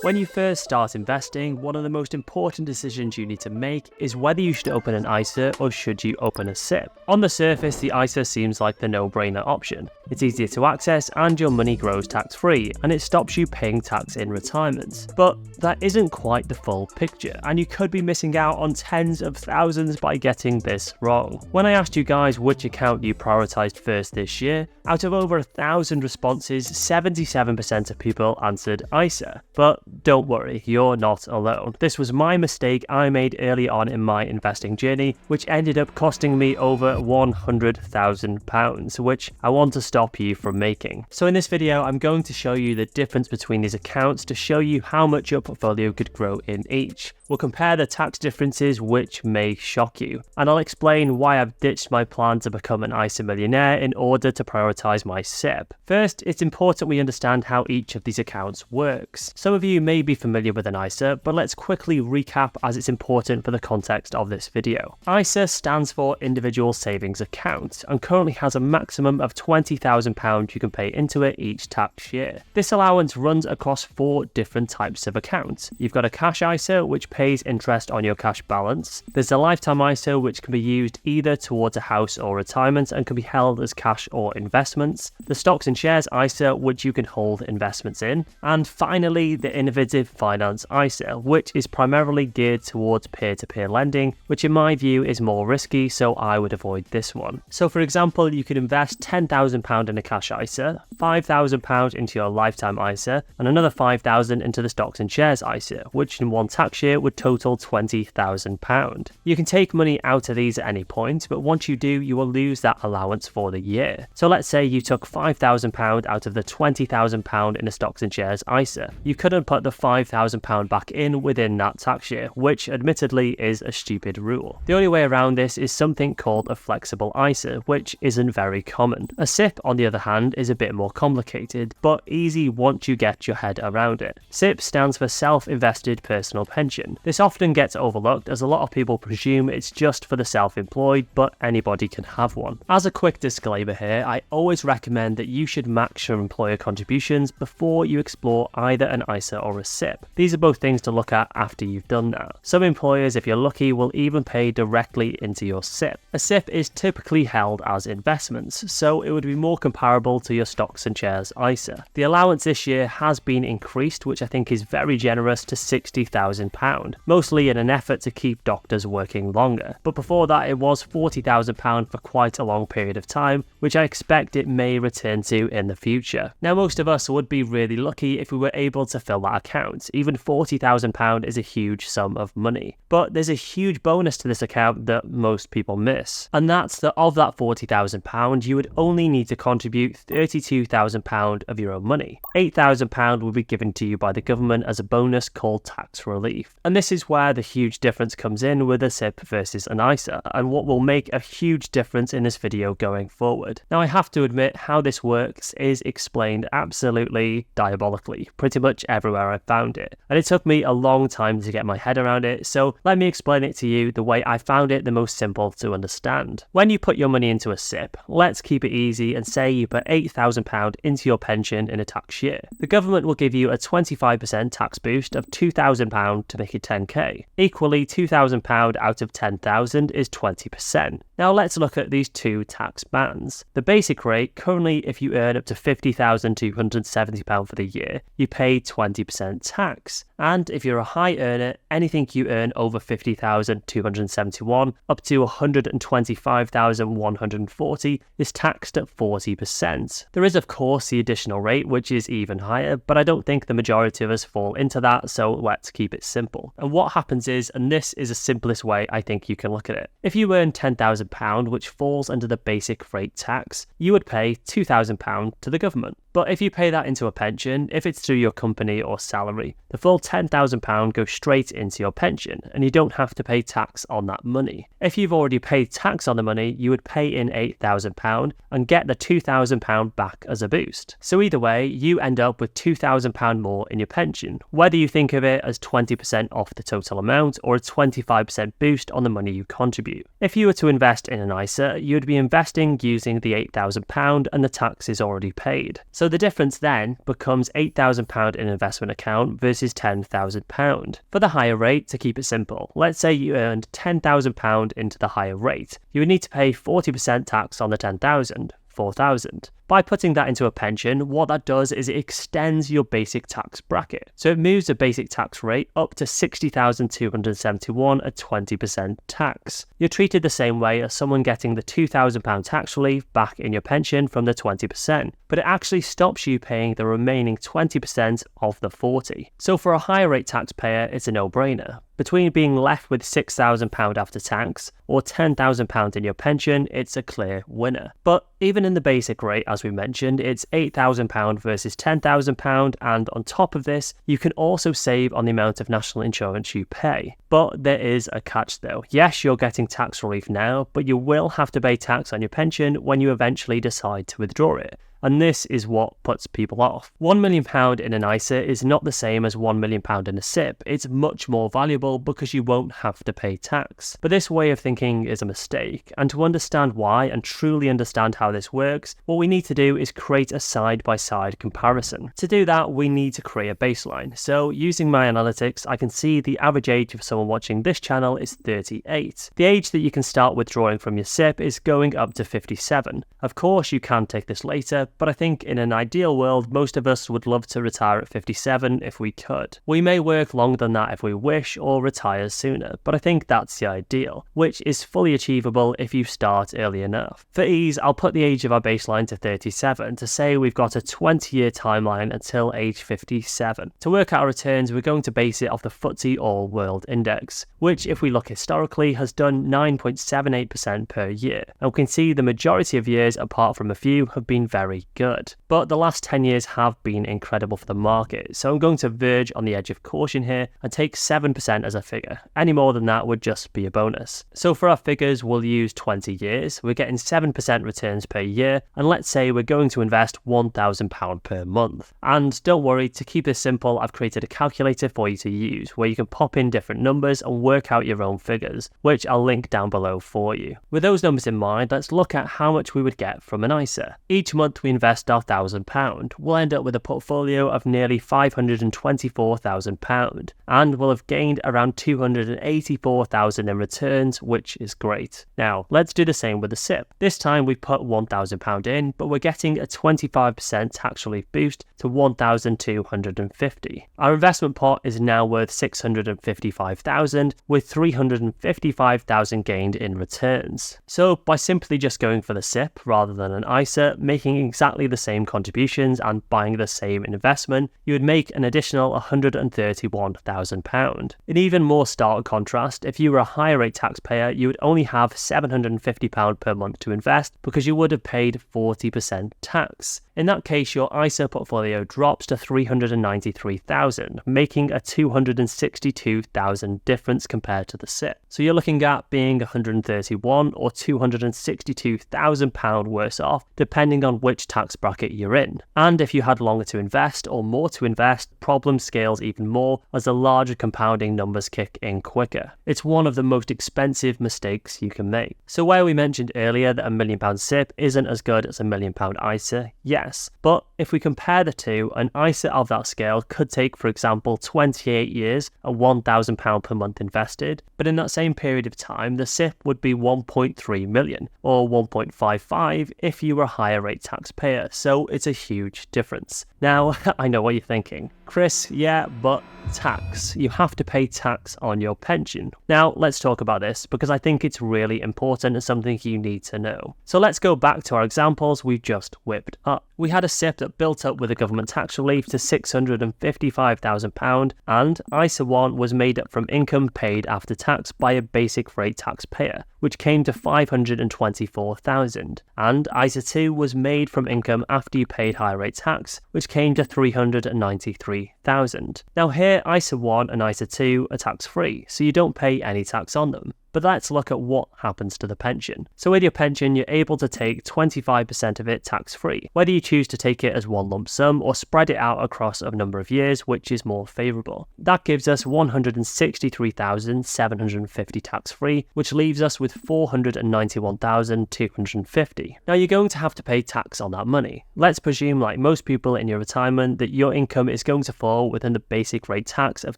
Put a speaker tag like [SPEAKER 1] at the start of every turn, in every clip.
[SPEAKER 1] When you first start investing, one of the most important decisions you need to make is whether you should open an ISA or should you open a SIP. On the surface, the ISA seems like the no-brainer option. It's easier to access and your money grows tax-free, and it stops you paying tax in retirement. But that isn't quite the full picture, and you could be missing out on tens of thousands by getting this wrong. When I asked you guys which account you prioritized first this year, out of over 1,000 responses, 77% of people answered ISA. But don't worry, you're not alone. This was my mistake I made early on in my investing journey, which ended up costing me over £100,000, which I want to stop you from making. So in this video, I'm going to show you the difference between these accounts to show you how much your portfolio could grow in each. We'll compare the tax differences, which may shock you, and I'll explain why I've ditched my plan to become an ISA millionaire in order to prioritize my SIP. First, it's important we understand how each of these accounts works. Some of you may be familiar with an ISA, but let's quickly recap as it's important for the context of this video. ISA stands for Individual Savings Account and currently has a maximum of £20,000 you can pay into it each tax year. This allowance runs across 4 different types of accounts. You've got a cash ISA, which pays interest on your cash balance. There's a lifetime ISA, which can be used either towards a house or retirement and can be held as cash or investments. The stocks and shares ISA, which you can hold investments in. And finally, the innovative finance ISA, which is primarily geared towards peer-to-peer lending, which in my view is more risky, so I would avoid this one. So for example, you could invest £10,000 in a cash ISA, £5,000 into your lifetime ISA, and another £5,000 into the stocks and shares ISA, which in one tax year would total £20,000. You can take money out of these at any point, but once you do, you will lose that allowance for the year. So let's say you took £5,000 out of the £20,000 in a stocks and shares ISA. You couldn't put the £5,000 back in within that tax year, which admittedly is a stupid rule. The only way around this is something called a flexible ISA, which isn't very common. A SIP, on the other hand, is a bit more complicated, but easy once you get your head around it. SIP stands for Self-Invested Personal Pension. This often gets overlooked as a lot of people presume it's just for the self-employed, but anybody can have one. As a quick disclaimer here, I always recommend that you should max your employer contributions before you explore either an ISA or a SIP. These are both things to look at after you've done that. Some employers, if you're lucky, will even pay directly into your SIP. A SIP is typically held as investments, so it would be more comparable to your stocks and shares ISA. The allowance this year has been increased, which I think is very generous, to £60,000, mostly in an effort to keep doctors working longer. But before that, it was £40,000 for quite a long period of time, which I expect it may return to in the future. Now, most of us would be really lucky if we were able to fill that account. Even £40,000 is a huge sum of money. But there's a huge bonus to this account that most people miss, and that's that of that £40,000, you would only need to contribute £32,000 of your own money. £8,000 will be given to you by the government as a bonus called tax relief. And this is where the huge difference comes in with a SIP versus an ISA, and what will make a huge difference in this video going forward. Now, I have to admit, how this works is explained absolutely diabolically, pretty much everywhere I found it. And it took me a long time to get my head around it, so let me explain it to you the way I found it the most simple to understand. When you put your money into a SIP, let's keep it easy and say you put £8,000 into your pension in a tax year. The government will give you a 25% tax boost of £2,000 to make it 10k. Equally, £2,000 out of 10,000 is 20%. Now let's look at these two tax bands. The basic rate, currently if you earn up to £50,270 for the year, you pay 20% tax. And if you're a high earner, anything you earn over £50,271 up to £125,140 is taxed at 40%. There is of course the additional rate, which is even higher, but I don't think the majority of us fall into that, so let's keep it simple. And what happens is, and this is the simplest way I think you can look at it, if you earn £10,000, which falls under the basic rate tax, you would pay £2,000 to the government. But if you pay that into a pension, if it's through your company or salary, the full £10,000 goes straight into your pension and you don't have to pay tax on that money. If you've already paid tax on the money, you would pay in £8,000 and get the £2,000 back as a boost. So either way, you end up with £2,000 more in your pension, whether you think of it as 20% off the total amount or a 25% boost on the money you contribute. If you were to invest in an ISA, you would be investing using the £8,000 and the tax is already paid. So the difference then becomes £8,000 in an investment account versus £10,000. For the higher rate, to keep it simple, let's say you earned £10,000 into the higher rate. You would need to pay 40% tax on the £10,000. £4,000. By putting that into a pension, what that does is it extends your basic tax bracket. So it moves the basic tax rate up to £60,271 at 20% tax. You're treated the same way as someone getting the £2,000 tax relief back in your pension from the 20%, but it actually stops you paying the remaining 20% of the 40%. So for a higher rate taxpayer, it's a no-brainer. Between being left with £6,000 after tax or £10,000 in your pension, it's a clear winner. But even in the basic rate, as we mentioned, it's £8,000 versus £10,000, and on top of this, you can also save on the amount of national insurance you pay. But there is a catch though. Yes, you're getting tax relief now, but you will have to pay tax on your pension when you eventually decide to withdraw it. And this is what puts people off. £1 million in an ISA is not the same as £1 million in a SIP. It's much more valuable because you won't have to pay tax. But this way of thinking is a mistake, and to understand why and truly understand how this works, what we need to do is create a side-by-side comparison. To do that, we need to create a baseline. So using my analytics, I can see the average age of someone watching this channel is 38. The age that you can start withdrawing from your SIP is going up to 57. Of course, you can take this later, but I think in an ideal world, most of us would love to retire at 57 if we could. We may work longer than that if we wish, or retire sooner, but I think that's the ideal, which is fully achievable if you start early enough. For ease, I'll put the age of our baseline to 37 to say we've got a 20-year timeline until age 57. To work out our returns, we're going to base it off the FTSE All World Index, which if we look historically has done 9.78% per year. And we can see the majority of years, apart from a few, have been very good. But the last 10 years have been incredible for the market, so I'm going to verge on the edge of caution here and take 7% as a figure. Any more than that would just be a bonus. So for our figures, we'll use 20 years. We're getting 7% returns per year, and let's say we're going to invest £1,000 per month. And don't worry, to keep this simple, I've created a calculator for you to use, where you can pop in different numbers and work out your own figures, which I'll link down below for you. With those numbers in mind, let's look at how much we would get from an ISA. Each month we invest our £1,000. We'll end up with a portfolio of nearly £524,000, and we'll have gained around £284,000 in returns, which is great. Now, let's do the same with the SIP. This time we put £1,000 in, but we're getting a 25% tax relief boost to £1,250. Our investment pot is now worth £655,000, with £355,000 gained in returns. So by simply just going for the SIP rather than an ISA, making exactly the same contributions and buying the same investment, you would make an additional £131,000. In even more stark contrast, if you were a higher rate taxpayer, you would only have £750 per month to invest because you would have paid 40% tax. In that case, your ISA portfolio drops to £393,000, making a £262,000 difference compared to the SIP. So you're looking at being £131,000 or £262,000 worse off, depending on which tax bracket you're in. And if you had longer to invest or more to invest, problem scales even more as the larger compounding numbers kick in quicker. It's one of the most expensive mistakes you can make. So where we mentioned earlier that a £1 million SIP isn't as good as a £1 million ISA, yes, but if we compare the two, an ISA of that scale could take, for example, 28 years at £1,000 per month invested, but in that same period of time, the SIP would be 1.3 million or 1.55 if you were a higher rate taxpayer, so it's a huge difference. Now, I know what you're thinking. Chris, yeah, but tax. You have to pay tax on your pension. Now, let's talk about this because I think it's really important and something you need to know. So let's go back to our examples we've just whipped up. We had a SIP that built up with a government tax relief to £655,000, and ISA 1 was made up from income paid after tax by a basic rate taxpayer, which came to £524,000, and ISA 2 was made from income after you paid higher rate tax, which came to £393,000. Now here, ISA 1 and ISA 2 are tax-free, so you don't pay any tax on them. But let's look at what happens to the pension. So with your pension, you're able to take 25% of it tax-free, whether you choose to take it as one lump sum or spread it out across a number of years, which is more favourable. That gives us $163,750 tax-free, which leaves us with $491,250. Now you're going to have to pay tax on that money. Let's presume, like most people in your retirement, that your income is going to fall within the basic rate tax of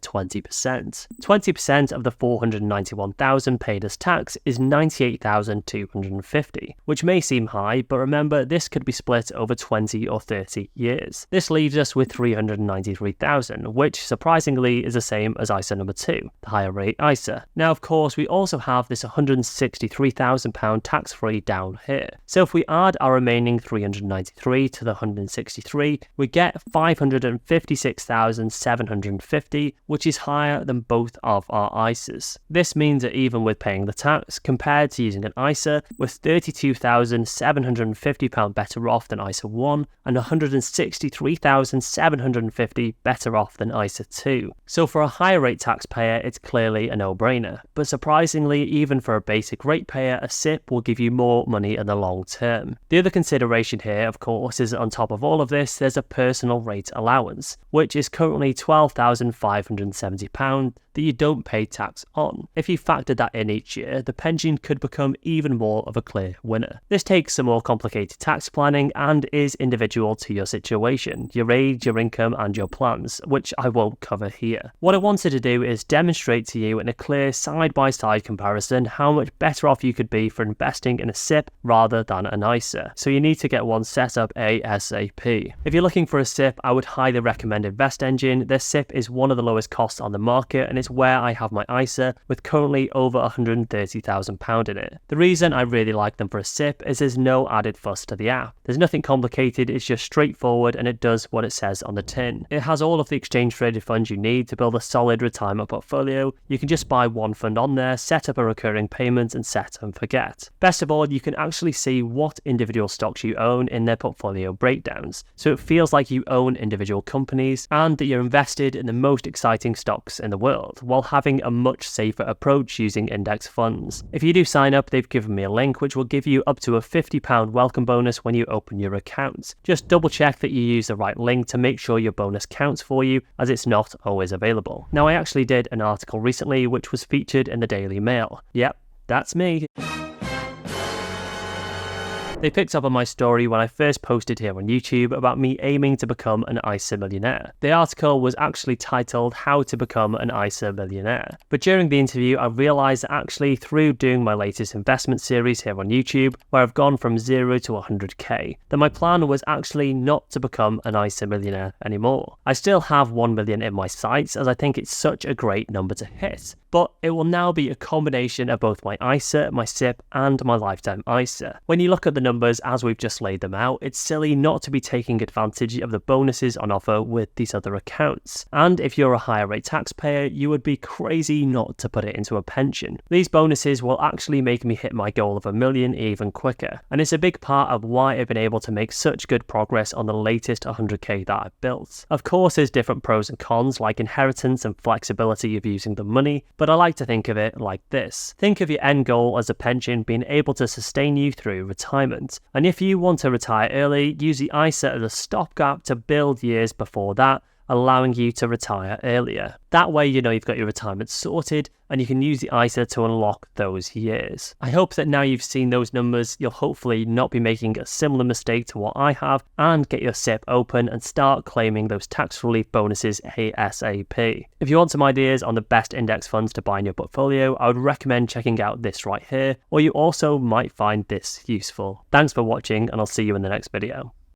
[SPEAKER 1] 20%. 20% of the $491,000 paid as tax is $98,250, which may seem high, but remember this could be split over 20 or 30 years. This leaves us with $393,000, which surprisingly is the same as ISA number 2, the higher rate ISA. Now of course we also have this £163,000 tax-free down here. So if we add our remaining 393 to the 163, we get 556,750, which is higher than both of our ISAs. This means that even with paying the tax, compared to using an ISA, we're £32,750 better off than ISA 1 and £163,750 better off than ISA 2. So for a higher rate taxpayer, it's clearly a no-brainer. But surprisingly, even for a basic ratepayer, a SIPP will give you more money in the long term. The other consideration here, of course, is that on top of all of this, there's a personal rate allowance, which is currently £12,570 that you don't pay tax on. If you factor that in each year, the pension could become even more of a clear winner. This takes some more complicated tax planning and is individual to your situation, your age, your income and your plans, which I won't cover here. What I wanted to do is demonstrate to you in a clear side-by-side comparison how much better off you could be for investing in a SIPP rather than an ISA. So you need to get one set up ASAP. If you're looking for a SIPP, I would highly recommend InvestEngine. Their SIPP is one of the lowest costs on the market and it's where I have my ISA with currently over £130,000 in it. The reason I really like them for a SIPP is there's no added fuss to the app. There's nothing complicated, it's just straightforward and it does what it says on the tin. It has all of the exchange traded funds you need to build a solid retirement portfolio. You can just buy one fund on there, set up a recurring payment and set and forget. Best of all, you can actually see what individual stocks you own in their portfolio breakdowns. So it feels like you own individual companies and that you're invested in the most exciting stocks in the world, while having a much safer approach using index funds. If you do sign up, they've given me a link which will give you up to a £50 welcome bonus when you open your account. Just double check that you use the right link to make sure your bonus counts for you, as it's not always available. Now I actually did an article recently which was featured in the Daily Mail. Yep, that's me. They picked up on my story when I first posted here on YouTube about me aiming to become an ISA millionaire. The article was actually titled How to Become an ISA Millionaire. But during the interview, I realised that actually through doing my latest investment series here on YouTube, where I've gone from 0 to 100k, that my plan was actually not to become an ISA millionaire anymore. I still have 1 million in my sights as I think it's such a great number to hit. But it will now be a combination of both my ISA, my SIPP and my lifetime ISA. When you look at the numbers as we've just laid them out, it's silly not to be taking advantage of the bonuses on offer with these other accounts. And if you're a higher rate taxpayer, you would be crazy not to put it into a pension. These bonuses will actually make me hit my goal of 1 million even quicker. And it's a big part of why I've been able to make such good progress on the latest 100k that I've built. Of course, there's different pros and cons like inheritance and flexibility of using the money, but I like to think of it like this. Think of your end goal as a pension being able to sustain you through retirement. And if you want to retire early, use the ISA as a stopgap to build years before that, allowing you to retire earlier. That way you know you've got your retirement sorted and you can use the ISA to unlock those years. I hope that now you've seen those numbers, you'll hopefully not be making a similar mistake to what I have and get your SIPP open and start claiming those tax relief bonuses ASAP. If you want some ideas on the best index funds to buy in your portfolio, I would recommend checking out this right here, or you also might find this useful. Thanks for watching and I'll see you in the next video.